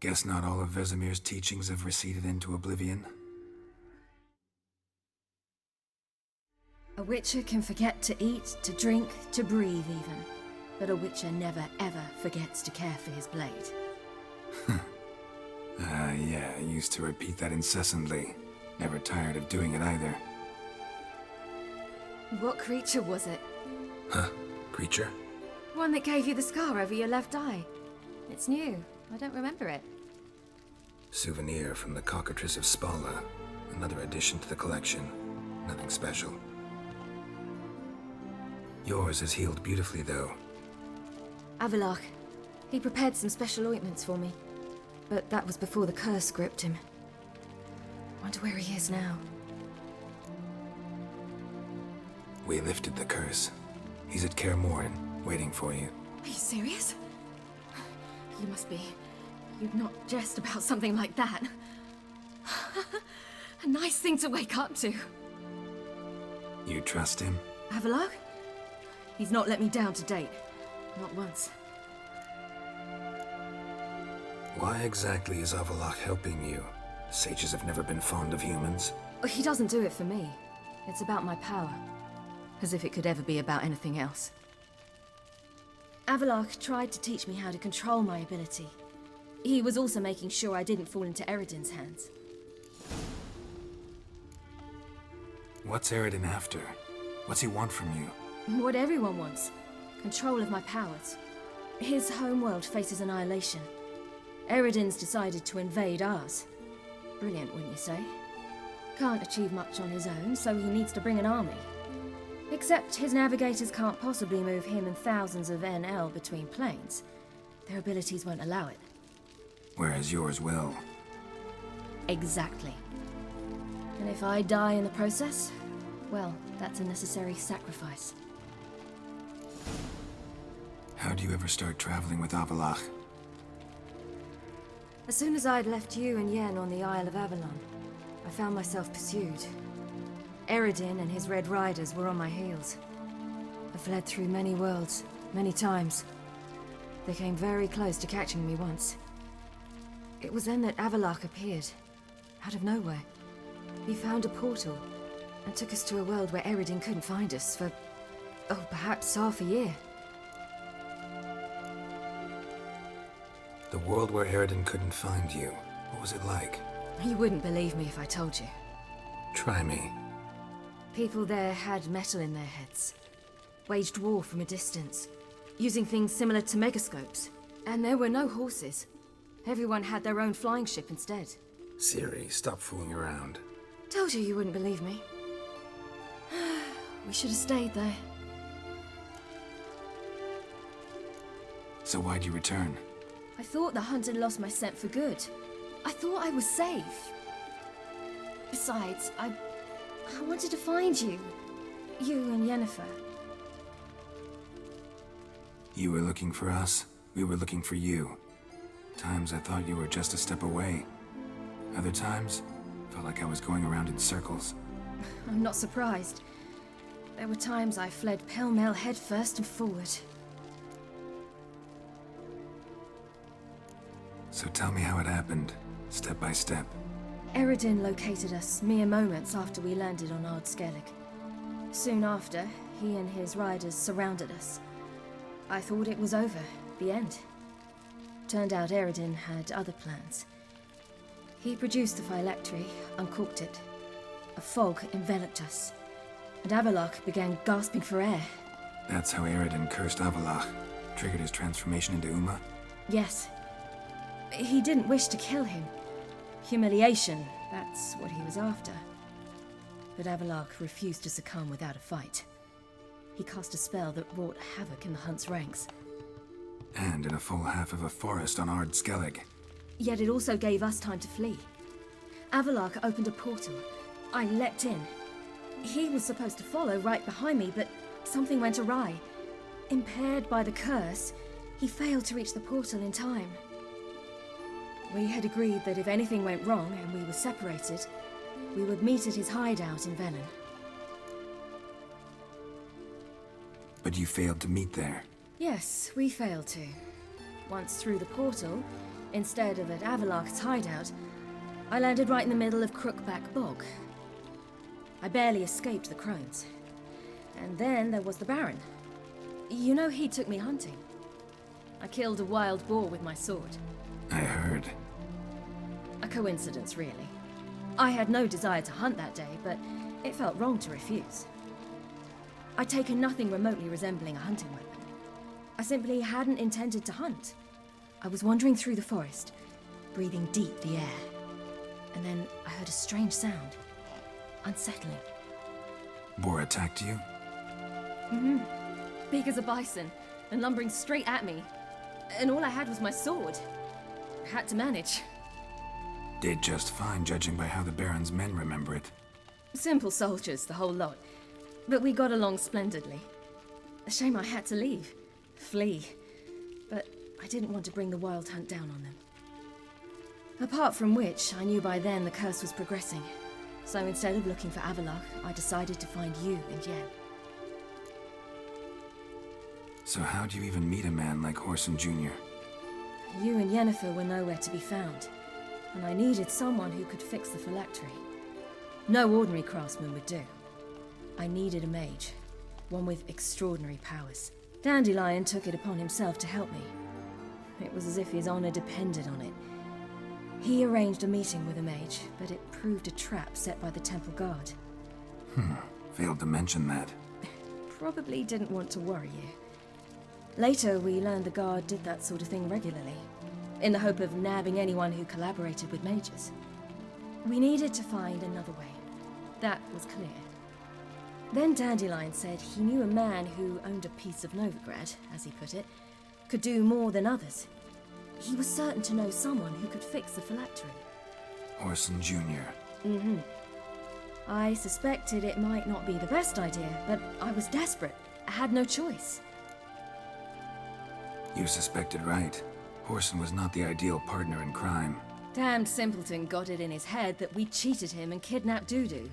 Guess not all of Vesemir's teachings have receded into oblivion. A witcher can forget to eat, to drink, to breathe even. But a witcher never ever forgets to care for his blade. Yeah, I used to repeat that incessantly. Never tired of doing it either. What creature was it? Huh? Creature? One that gave you the scar over your left eye. It's new. I don't remember it. Souvenir from the cockatrice of Spala. Another addition to the collection. Nothing special. Yours has healed beautifully, though. Avallac'h. He prepared some special ointments for me. But that was before the curse gripped him. Wonder where he is now. We lifted the curse. He's at Kaer Morhen, waiting for you. Are you serious? You must be. You'd not jest about something like that. A nice thing to wake up to. You trust him? Avallac'h? He's not let me down to date. Not once. Why exactly is Avallac'h helping you? Sages have never been fond of humans. He doesn't do it for me. It's about my power. As if it could ever be about anything else. Avallac'h tried to teach me how to control my ability. He was also making sure I didn't fall into Eredin's hands. What's Eredin after? What's he want from you? What everyone wants. Control of my powers. His homeworld faces annihilation. Eredin's decided to invade ours. Brilliant, wouldn't you say? Can't achieve much on his own, so he needs to bring an army. Except his navigators can't possibly move him and thousands of NL between planes. Their abilities won't allow it. Whereas yours will. Exactly. And if I die in the process, well, that's a necessary sacrifice. How'd you ever start traveling with Avallac'h? As soon as I'd left you and Yen on the Isle of Avalon, I found myself pursued. Eredin and his Red Riders were on my heels. I fled through many worlds, many times. They came very close to catching me once. It was then that Avallac'h appeared, out of nowhere. He found a portal, and took us to a world where Eredin couldn't find us for, oh, perhaps half a year. The world where Eredin couldn't find you, what was it like? You wouldn't believe me if I told you. Try me. People there had metal in their heads. Waged war from a distance, using things similar to megascopes. And there were no horses. Everyone had their own flying ship instead. Ciri, stop fooling around. Told you you wouldn't believe me. We should have stayed there. So why'd you return? I thought the hunt had lost my scent for good. I thought I was safe. Besides, I wanted to find you. You and Yennefer. You were looking for us, we were looking for you. Times I thought you were just a step away. Other times, felt like I was going around in circles. I'm not surprised. There were times I fled pell-mell headfirst and forward. So tell me how it happened, step by step. Eredin located us mere moments after we landed on Ard Skellig. Soon after, he and his riders surrounded us. I thought it was over, the end. Turned out Eredin had other plans. He produced the phylactery, uncorked it. A fog enveloped us, and Avallac'h began gasping for air. That's how Eredin cursed Avallac'h, triggered his transformation into Uma? Yes. He didn't wish to kill him. Humiliation, that's what he was after. But Avallac'h refused to succumb without a fight. He cast a spell that wrought havoc in the hunt's ranks. And in a full half of a forest on Ard Skellig. Yet it also gave us time to flee. Avallac'h opened a portal. I leapt in. He was supposed to follow right behind me, but something went awry. Impaired by the curse, he failed to reach the portal in time. We had agreed that if anything went wrong and we were separated, we would meet at his hideout in Velen. But you failed to meet there. Yes, we failed to. once through the portal, instead of at Avalok's hideout, I landed right in the middle of Crookback Bog. I barely escaped the crones. And then there was the Baron. You know, he took me hunting. I killed a wild boar with my sword. I heard. A coincidence, really. I had no desire to hunt that day, but it felt wrong to refuse. I'd taken nothing remotely resembling a hunting weapon. I simply hadn't intended to hunt. I was wandering through the forest, breathing deep the air. And then I heard a strange sound. Unsettling. Boar attacked you? Mm-hmm. Big as a bison, and lumbering straight at me. And all I had was my sword. Had to manage. Did just fine, judging by how the Baron's men remember it. Simple soldiers, the whole lot. But we got along splendidly. A shame I had to leave. Flee. But I didn't want to bring the wild hunt down on them. Apart from which, I knew by then the curse was progressing. So instead of looking for Avalok, I decided to find you and Yen. So how'd you even meet a man like Whoreson Jr.? You and Yennefer were nowhere to be found, and I needed someone who could fix the phylactery. No ordinary craftsman would do. I needed a mage, one with extraordinary powers. Dandelion took it upon himself to help me. It was as if his honor depended on it. He arranged a meeting with a mage, but it proved a trap set by the temple guard. Failed to mention that. Probably didn't want to worry you. Later, we learned the guard did that sort of thing regularly, in the hope of nabbing anyone who collaborated with mages. We needed to find another way. That was clear. Then Dandelion said he knew a man who owned a piece of Novigrad, as he put it, could do more than others. He was certain to know someone who could fix the phylactery. Whoreson Jr. Mm-hmm. I suspected it might not be the best idea, but I was desperate. I had no choice. You suspected right. Whoreson was not the ideal partner in crime. Damned simpleton got it in his head that we cheated him and kidnapped Dudu.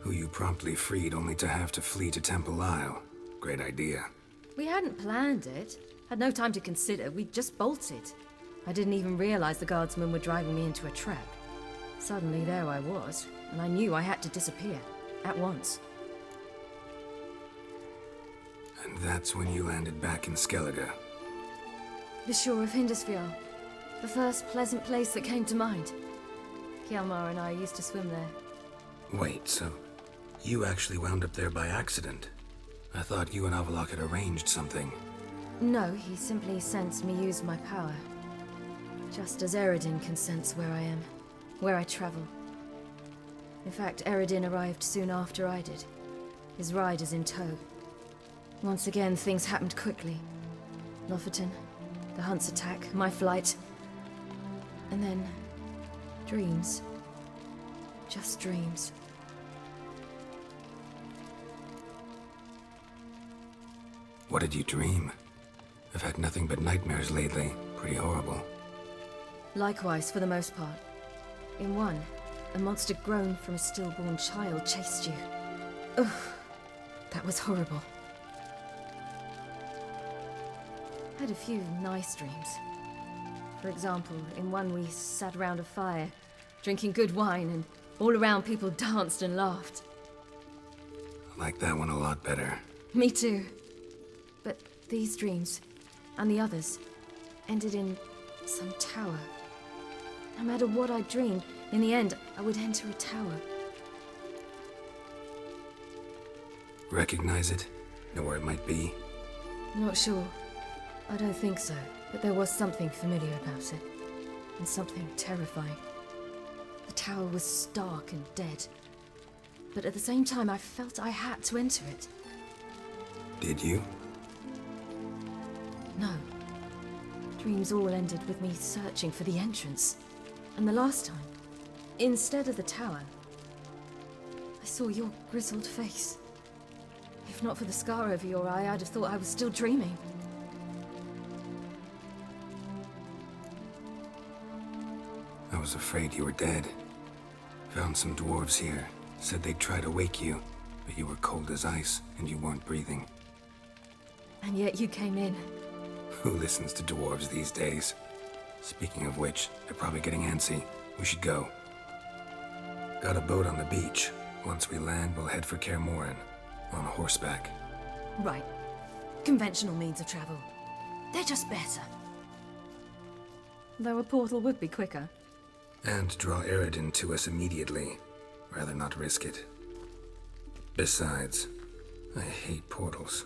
Who you promptly freed only to have to flee to Temple Isle. Great idea. We hadn't planned it. Had no time to consider. We just bolted. I didn't even realize the guardsmen were driving me into a trap. Suddenly there I was, and I knew I had to disappear. At once. And that's when you landed back in Skellige. The shore of Hindisfjall. The first pleasant place that came to mind. Hjalmar and I used to swim there. Wait, so you actually wound up there by accident? I thought you and Avalok had arranged something. No, he simply sensed me use my power. Just as Eredin can sense where I am, where I travel. In fact, Eredin arrived soon after I did. His riders in tow. Once again, things happened quickly. Lofoten, the hunt's attack, my flight. And then, dreams. Just dreams. What did you dream? I've had nothing but nightmares lately. Pretty horrible. Likewise, for the most part. In one, a monster grown from a stillborn child chased you. Ugh, that was horrible. I had a few nice dreams. For example, in one we sat around a fire, drinking good wine, and all around people danced and laughed. I like that one a lot better. Me too. But these dreams, and the others, ended in some tower. No matter what I dreamed, in the end, I would enter a tower. Recognize it? Know where it might be? Not sure. I don't think so, but there was something familiar about it. And something terrifying. The tower was stark and dead. But at the same time, I felt I had to enter it. Did you? No. Dreams all ended with me searching for the entrance. And the last time, instead of the tower, I saw your grizzled face. If not for the scar over your eye, I'd have thought I was still dreaming. I was afraid you were dead. Found some dwarves here. Said they'd try to wake you, but you were cold as ice and you weren't breathing. And yet you came in. Who listens to dwarves these days? Speaking of which, they're probably getting antsy. We should go. Got a boat on the beach. Once we land, we'll head for Kaer Morhen. On horseback. Right. Conventional means of travel. They're just better. Though a portal would be quicker. And draw Eredin to us immediately. Rather not risk it. Besides, I hate portals.